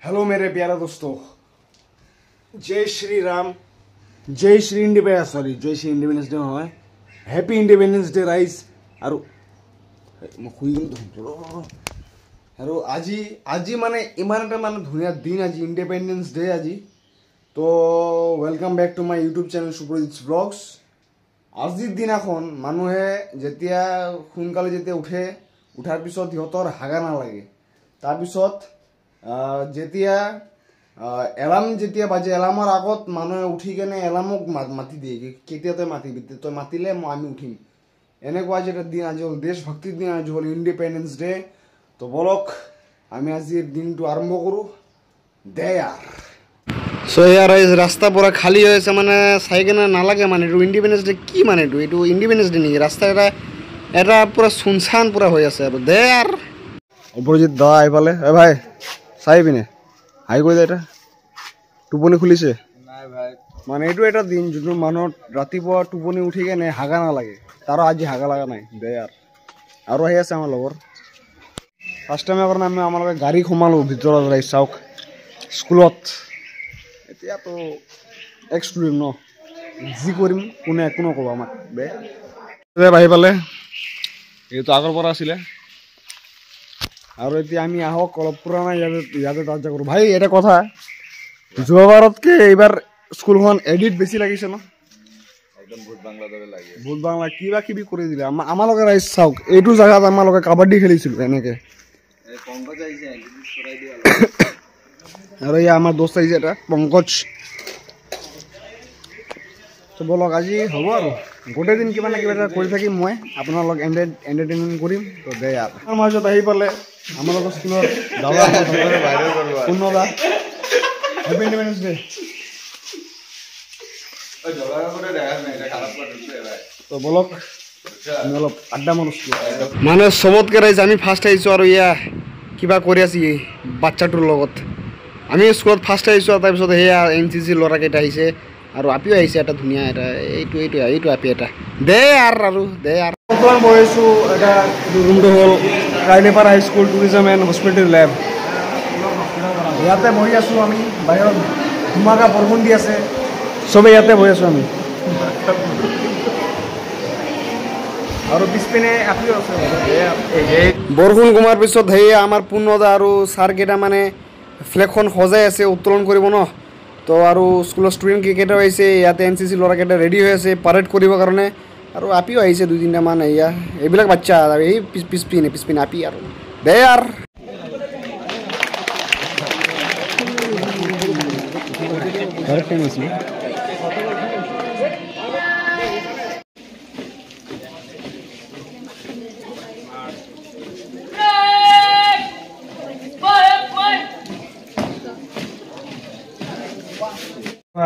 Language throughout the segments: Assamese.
हेलो मेरे प्यारे दोस्तों, जय श्री राम, जय श्री इंडिपेंडेंस, सॉरी जय श्री इंडिपेंडेंस डे নহয়, हैप्पी इंडिपेंडेंस डे राइज। আৰু মই শুই গ'লো আৰু আজি মানে ইমান এটা মানে ধুনীয়া দিন, আজি ইণ্ডিপেণ্ডেন্স ডে আজি। তো welcome back to my YouTube channel Suprajit vlogs. আজিৰ দিনাখন মানুহে যেতিয়া সোনকালে যেতিয়া উঠাৰ পিছত সিহঁতৰ হাগা নালাগে, তাৰপিছত যেতিয়া এলাৰ্ম যেতিয়া বাজে, এলাৰ্মৰ আগত মানুহে উঠি কেনে এলাৰ্মক মাতি দিয়ে, কেতিয়া তই মাতিবি, তই মাতিলে আমি উঠিম। এনেকুৱা আজি এটা দিন, আজি হ'ল দেশভক্তিৰ দিন, আজি হ'ল ইণ্ডিপেণ্ডেন্স ডে। তো বলক আমি আজিৰ দিনটো আৰম্ভ কৰোঁ। দে ইয়াৰ চ' ইয়াৰ ৰাস্তা পুৰা খালী হৈ আছে, মানে চাই কেনে নালাগে মানে এইটো ইণ্ডিপেণ্ডেন্স ডে কি, মানে এইটো ইণ্ডিপেণ্ডেন্স ডে নেকি? ৰাস্তা এটা পুৰা চুনচান পুৰা হৈ আছে আৰু দে ইয়াৰ। অপৰাজিত দা আহি পালে। ভাই চাই পিনে হাই কৰি দে। এটা টোপনি খুলিছে নাই ভাই, মানে এইটো এটা দিন যোনটো মানুহৰ ৰাতিপুৱা টোপনি উঠি কেনে হাগা নালাগে, তাৰো আজি হাগা লগা নাই দে ইয়াৰ। আৰু আহি আছে আমাৰ লগৰ ফাৰ্ষ্ট টাইমৰ কাৰণে আমি আমালোকে গাড়ী সোমালোঁ ভিতৰত। ৰাইজ চাওক স্কুলত, এতিয়াতো এক্স ষ্টুডেণ্ট ন, যি কৰিম কোনে একো নক'ব আমাক বে। আহি পালে, এইটো আগৰ পৰা আছিলে। আৰু এতিয়া আমি আহক অলপ পুৰণা ইয়াতে চৰ্চা কৰোঁ। ভাই এটা কথা, যোৱাবাৰতকৈ এইবাৰ স্কুলখন এডিট বেছি লাগিছে ন? একদম ভূত বাংলা দৰে লাগে, ভূত বাংলা কিবা কিবি কৰি দিলে। আমালোকে ৰাইজ চাওক, এইটো জেগাত আমালোকে কাবাডী খেলিছিলোঁ এনেকৈ। আৰু এয়া আমাৰ দোস্ত আহিছে এটা পংকজ। বলক আজি হ'ব আৰু গোটেই দিন কিবা না কিবা এটা কৰি থাকিম, মই আপোনালোক এণ্টাৰটেইনমেণ্ট কৰিম। তো দে ইয়াৰ মাজত আহি পালে আমাৰ লগত স্কুলৰ দাদা পূৰ্ণদা। Happy independence day. তো বলক আমি অলপ আড্ডা মাৰোঁ। মানে চবতকৈ ৰাইজ আমি ফাৰ্ষ্ট আহিছোঁ, আৰু এয়া কিবা কৰি আছি বাচ্চাটোৰ লগত। আমি স্কুলত ফাৰ্ষ্ট আহিছোঁ, তাৰপিছত সেয়া NCC ল'ৰাকেইটা আহিছে, আৰু আপিও আহিছে এটা ধুনীয়া এটা, এইটো আপি এটা দে আৰু দে আৰু। বৰ্তমান বহিছোঁ এটা ৰুমটো হ'ল কাইলেপাৰ হাইস্কুল টুৰিজম এণ্ড হস্পিটেল লেব। ইয়াতে বহি আছোঁ আমি, বাহিৰত ধুমাকা বৰষুণ দি আছে, চবেই ইয়াতে বহি আছোঁ আমি। আৰু পিছপিনে আপিও আছে। বৰষুণ কমাৰ পিছত সেয়া আমাৰ পূৰ্ণদা আৰু ছাৰকেইটা মানে ফ্লেগখন সজাই আছে, উত্তোলন কৰিব ন। তো আৰু স্কুলৰ ষ্টুডেণ্ট কেইটাও আহিছে, ইয়াতে NCC ল'ৰাকেইটা ৰেডি হৈ আছে পাৰেড কৰিবৰ কাৰণে। আৰু আপিও আহিছে দুই তিনিটামান, এয়া এইবিলাক বাচ্চা, এই পিছপিনে আপি আৰু দে ইয়াৰ।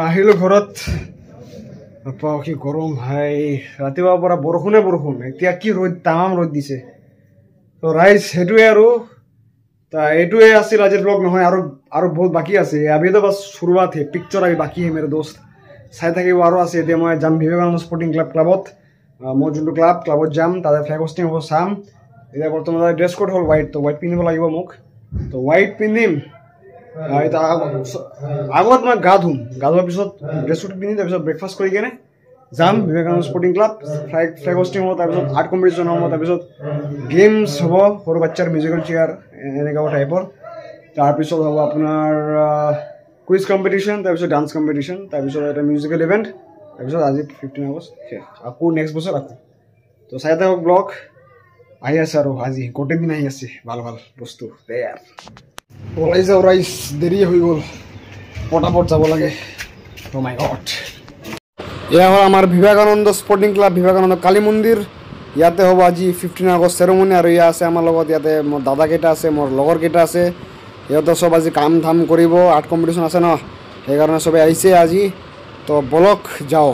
আহিলোঁ ঘৰত, কি গৰম ভাই, ৰাতিপুৱাৰ পৰা বৰষুণ। এতিয়া কি ৰ'দ, তামাম ৰ'দ দিছে। তো ৰাইজ সেইটোৱে আৰু এইটোৱে আছিল আজিৰ ব্লগ। নহয় আৰু বহুত বাকী আছে, अभी तो बस शुरुआत है, पिक्चर अभी बाकी है मेरे दोस्त, চাই থাকিব আৰু আছে। এতিয়া মই যাম বিবেকানন্দ স্পৰ্টিং ক্লাবত, মই যোনটো ক্লাবত যাম তাতে ফ্লেগ হোষ্টিং হ'ব, চাম। এতিয়া বৰ্তমান ড্ৰেছ কোড হ'ল হোৱাইট, তো হোৱাইট পিন্ধিব লাগিব মোক, তো হোৱাইট পিন্ধিম। আগত মই গা ধোৱাৰ পিছত ড্ৰেছ কোড পিন্ধি তাৰপিছত ব্ৰেকফাষ্ট কৰি কেনে যাম Vivekananda sporting club. Flag hosting হ'ব, তাৰপিছত আৰ্ট কম্পিটিশ্যন হ'ব, তাৰপিছত গেমছ হ'ব, সৰু বাচ্চাৰ মিউজিকেল চেয়াৰ এনেকুৱা টাইপৰ। তাৰপিছত হ'ব আপোনাৰ কুইজ কম্পিটিশ্যন, তাৰপিছত ডান্স কম্পিটিশ্যন, তাৰপিছত এটা মিউজিকেল ইভেণ্ট, তাৰপিছত আজি 15 আগষ্ট শেষ, আকৌ নেক্সট বছৰ আকৌ। তো চাই থাকক ব্লগ, আহি আছে আৰু আজি গোটেই দিন আহি আছে ভাল বস্তু। ওলাই যাওঁ ৰাইজ, দেৰি হৈ গ'ল, পটাপট যাব লাগে। অ' মাই গড। এয়া হ'ল আমাৰ বিবেকানন্দ স্পৰ্টিং ক্লাব, বিবেকানন্দ কালী মন্দিৰ। ইয়াতে হ'ব আজি 15 আগষ্ট চেৰেমনি। আৰু এয়া আছে আমাৰ লগত, ইয়াতে মোৰ দাদাকেইটা আছে, মোৰ লগৰকেইটা আছে, সিহঁতে চব আজি কাম ধাম কৰিব, আৰ্ট কম্পিটিশ্যন আছে ন, সেইকাৰণে চবেই আহিছে আজি। তো বলক যাওঁ।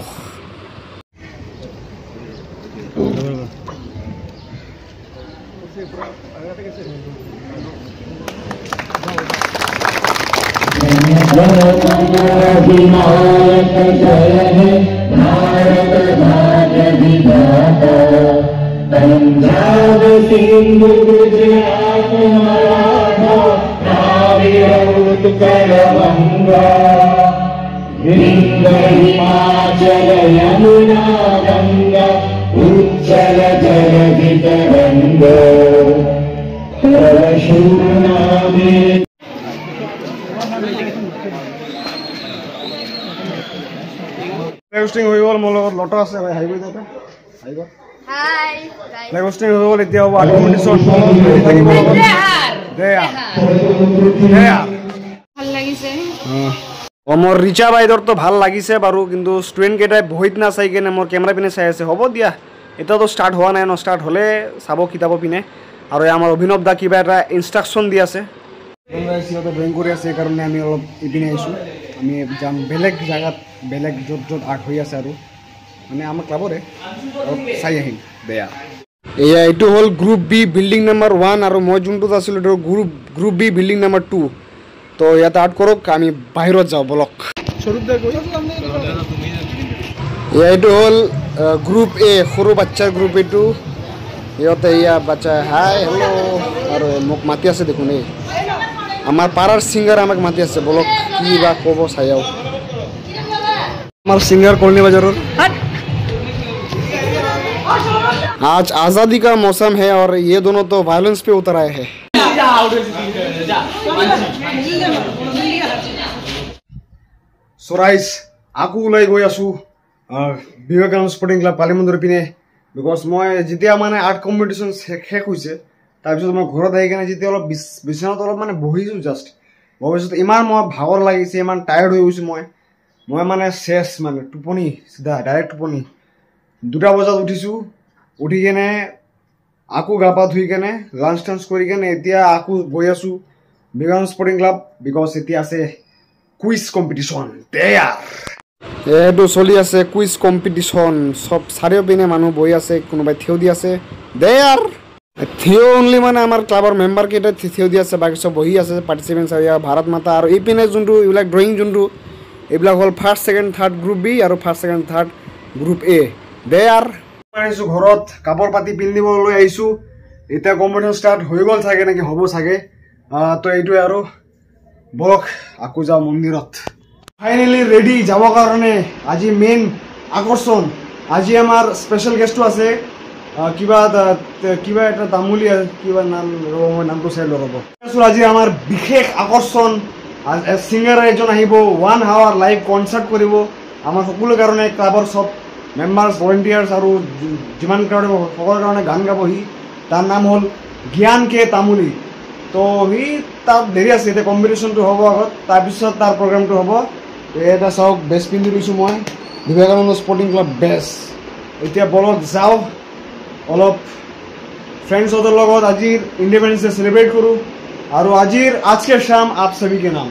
विनायक जय हे भारत भाग्य विधाता, पंजाब सिंध गुजरात मराठा द्राविड़ उत्कलवङ्गा हिमाचल यमुना गङ्गा उच्चल जलधितरङ्ग शूनामे Hosting হৈ গ'ল মোৰ লগত লট আছে ভাই হাই গৈ যাতে হাই গৈ হাই লাইভ হস্টিং হৈ গ'ল এতিয়া হ'ব আৰ্গুমেন্টেশন ৰেডি থাকিব লগত দে ভাল লাগিছে মোৰ ৰিচা বাইদৰ তো ভাল লাগিছে বাৰু কিন্তু ষ্টুডেন্ট কেইটাই বহিত না চাই কেনে মোৰ কেমেৰা পিনে চাই আছে হ'ব দিয়া এটা তো স্টাৰ্ট হোৱা নাই ন স্টাৰ্ট হলে চাব কিতাব পিনে আৰু আমাৰ অভিনৱ দা কিবা এটা ইনষ্ট্ৰাকচন দি আছে সিহঁতে ড্ৰয়িং কৰি আছে সেইকাৰণে আমি অলপ ইপিনে আহিছোঁ আমি যাম বেলেগ জায়গাত বেলেগ য'ত য'ত আৰ্ট হৈ আছে আৰু মানে আমাৰ ক্লাবৰে অলপ চাই আহিম বেয়া এয়া এইটো হ'ল গ্ৰুপ বি বিল্ডিং নম্বৰ 1 আৰু মই যোনটোত আছিলোঁ এইটো গ্ৰুপ বি বিল্ডিং নম্বৰ 2 তো ইয়াতে আৰ্ট কৰক আমি বাহিৰত যাওঁ বলক এইটো হ'ল গ্ৰুপ এ সৰু বাচ্চাৰ গ্ৰুপ এইটো ইহঁতে ইয়া বাচ্চা হাই হেল্ল' আৰু মোক মাতি আছে দেখোন এই আমাৰ পাড়াৰ সিঙ্গাৰ আমাক মাতি আছে বলক কি বা ক'ব চাইও আমাৰ সিঙ্গাৰ কলনি বাজাৰৰ आज आज़ादी का मौसम है और ये दोनों तो वायलेंस पे उतर आए हैं सो राइज आकु उलाई गई आसु विवेकानंद स्पोर्टिंग क्लाब पालीमंदिर पिने बिकज मैं जितना माने आर्ट कम्पिटिशन शेष होइसे তাৰপিছত মই ঘৰত আহি কেনে যেতিয়া অলপ বিছনাত অলপ মানে বহিছোঁ জাষ্ট ভৱিষ্যত ইমান মই ভাগৰ লাগিছে ইমান টায়াৰ্ড হৈ গৈছোঁ মই মানে শেষ মানে টোপনি চিধা ডাইৰেক্ট টোপনি 2টা বজাত উঠিছোঁ উঠি কেনে আকু গা পা ধুই কেনে লাঞ্চ টাঞ্চ কৰি কেনে এতিয়া আকু গৈ আছোঁ বিবেকানন্দ স্পৰ্টিং ক্লাব বিকজ এতিয়া আছে কুইজ কম্পিটিশ্যন এইটো চলি আছে কুইজ কম্পিটিশ্যন চব চাৰিওপিনে মানুহ বহি আছে কোনোবাই থিয় দি আছে থিয় অনলি মানে আমাৰ ক্লাবৰ মেম্বাৰ কেইটা থিয় দি আছে বাকী চব বহি আছে পাৰ্টিচিপেণ্টছ আৰু ভাৰত মাতা আৰু এইপিনে যোনটো এইবিলাক ড্ৰয়িং যোনটো এইবিলাক হ'ল first second third group B আৰু first second third group A আহিছোঁ ঘৰত কাপোৰ পাতি পিন্ধিবলৈ আহিছোঁ এতিয়া কম্পিটিশ্যন ষ্টাৰ্ট হৈ গ'ল চাগে নেকি হ'ব চাগে তো এইটোৱে আৰু বলক আকৌ যাওঁ মন্দিৰত ফাইনেলি ৰেডি যাবৰ কাৰণে আজি মেইন আকৰ্ষণ আজি আমাৰ স্পেচিয়েল গেষ্টটো আছে কিবা এটা তামুলী কিবা নাম ৰ'ব মই নামটো চাই ল'ব আজি আমাৰ বিশেষ আকৰ্ষণ ছিংগাৰ এজন আহিব 1 আৱাৰ লাইভ কনচাৰ্ট কৰিব আমাৰ সকলোৰে কাৰণে ক্লাবৰ চব মেম্বাৰ্ছ ভলেণ্টিয়াৰ্ছ আৰু যিমান ক্ৰাউড সকলোৰে কাৰণে গান গাবহি তাৰ নাম হ'ল জ্ঞান কে তামুলী তো সি তাত দেৰি আছে এতিয়া কম্পিটিশ্যনটো হ'ব আগত তাৰপিছত তাৰ প্ৰগ্ৰামটো হ'ব এটা চাওক বেষ্ট পিন্ধি লৈছোঁ মই বিবেকানন্দ স্পৰ্টিং ক্লাব বেষ্ট এতিয়া বলক যাওঁ অলপ ফ্ৰেণ্ডছহঁতৰ লগত আজিৰ ইণ্ডিপেণ্ডেন্স ডে চেলিব্ৰেট কৰোঁ আৰু আজকে শাম আপ সবি কে নাম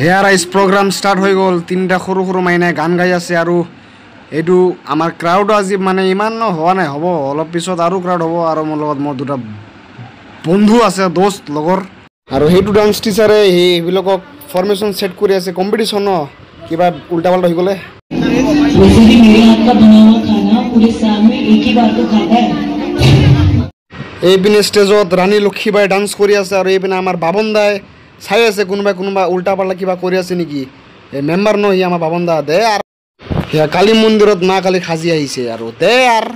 হেয়াৰ আইজ প্ৰগ্ৰাম ষ্টাৰ্ট হৈ গ'ল 3টা সৰু সৰু মাইনাই গান গাই আছে আৰু এইটো আমাৰ ক্ৰাউডো আজি মানে ইমান হোৱা নাই হ'ব অলপ পিছত আৰু ক্ৰাউড হ'ব আৰু মোৰ লগত মোৰ 2টা বন্ধু আছে দোস্ত লগৰ আৰু সেইটো ডান্স টিচাৰে সেইবিলাকক ফৰ্মেশ্যন ছেট কৰি আছে কম্পিটিশ্যন কিবা উল্টা পাল্টা হৈ গ'লে वैसे भी मेरे हाथ का बना हुआ खाना पूरे साल में एक ही बार तो खाता है এইপিনে ষ্টেজত ৰাণী লক্ষীবাই ডান্স কৰি আছে আৰু এইপিনে আমাৰ বাবন দাই চাই আছে কোনোবা উল্টা পাল্টা কিবা কৰি আছে নেকি এই মেম্বাৰ ন সি আমাৰ বাবন দা দে আৰু সেয়া কালী মন্দিৰত মা কালি সাজি আহিছে আৰু দে আৰু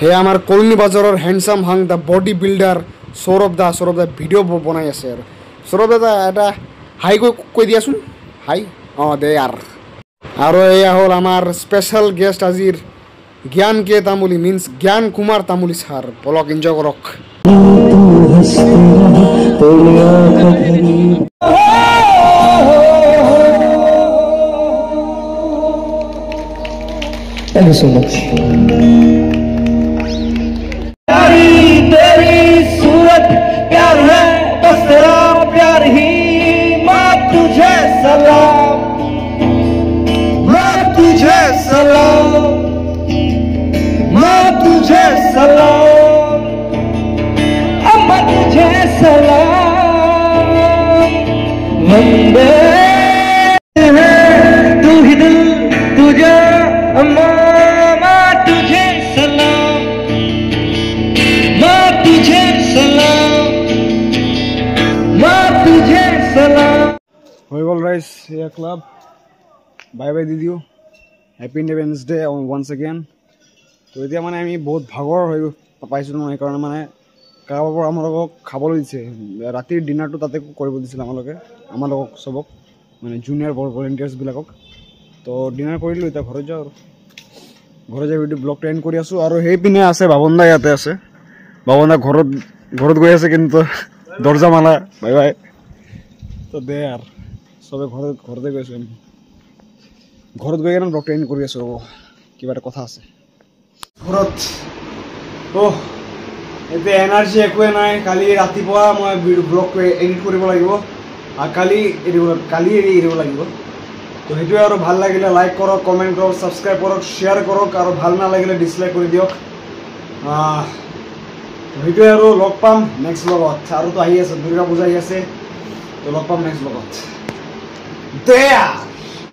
হে আমাৰ কলনি বাজাৰৰ হেণ্ডচাম হাং দা বডি বিল্ডাৰ সৌৰভ দা ভিডিঅ' বনাই আছে আৰু সৌৰভ দা এটা হাই কৈ দিয়াচোন হাই দে আৰু এয়া হ'ল আমাৰ স্পেচিয়েল গেষ্ট আজিৰ জ্ঞান কে তামুলী মিন্স জ্ঞান কুমাৰ তামুলী ছাৰ বলক এনজয় কৰক Thank you so much. प्यार है बस तेरा प्यार ही माँ तुझे सलाम माँ तुझे सलाम माँ तुझे सलाम अम्मा तुझे सलाम राइस या क्लब बाय बाय दी दियो happy independence day once again तो এতিয়া মানে আমি বহুত ভাগৰ হৈ পাইছো ন এই কাৰণে মানে কাৰোবাৰ আমালোকক খাবলৈ দিছে ৰাতিৰ ডিনাৰটো তাতে কৰিব দিছিল আমালোকক সবক মানে জুনিয়ৰ ভলেন্টিয়াৰ্স বিলাকক তো ডিনাৰ কৰিলো এতিয়া ঘৰত যাও ঘৰত যাই ভিডিও ব্লগটো এন্ড কৰি আছো আৰু হেই পিনে আছে বাবনদা ইয়াতে আছে বাবনদা ঘৰত গৈ আছে কিন্তু দৰজা মালা বাই বাই তো দে আৰ সবে ঘৰতে গৈছো ঘৰত গৈ কেনে ব্লগটো এন্ড কৰি আছো কিবা এটা কথা আছে ঘৰত এতিয়া এনাৰ্জি একোৱে নাই কালি ৰাতিপুৱা মই ব্লগটো এডিট কৰিব লাগিব আৰু কালি এৰিব লাগিব তো সেইটোৱে আৰু ভাল লাগিলে লাইক কৰক কমেণ্ট কৰক ছাবস্ক্ৰাইব কৰক শ্বেয়াৰ কৰক আৰু ভাল নালাগিলে ডিছলাইক কৰি দিয়ক সেইটোৱে আৰু লগ পাম নেক্সট ব্লগত আৰু তো আহি আছে দুৰ্গা পূজা আহি আছে তো লগ পাম নেক্সট ব্লগত দে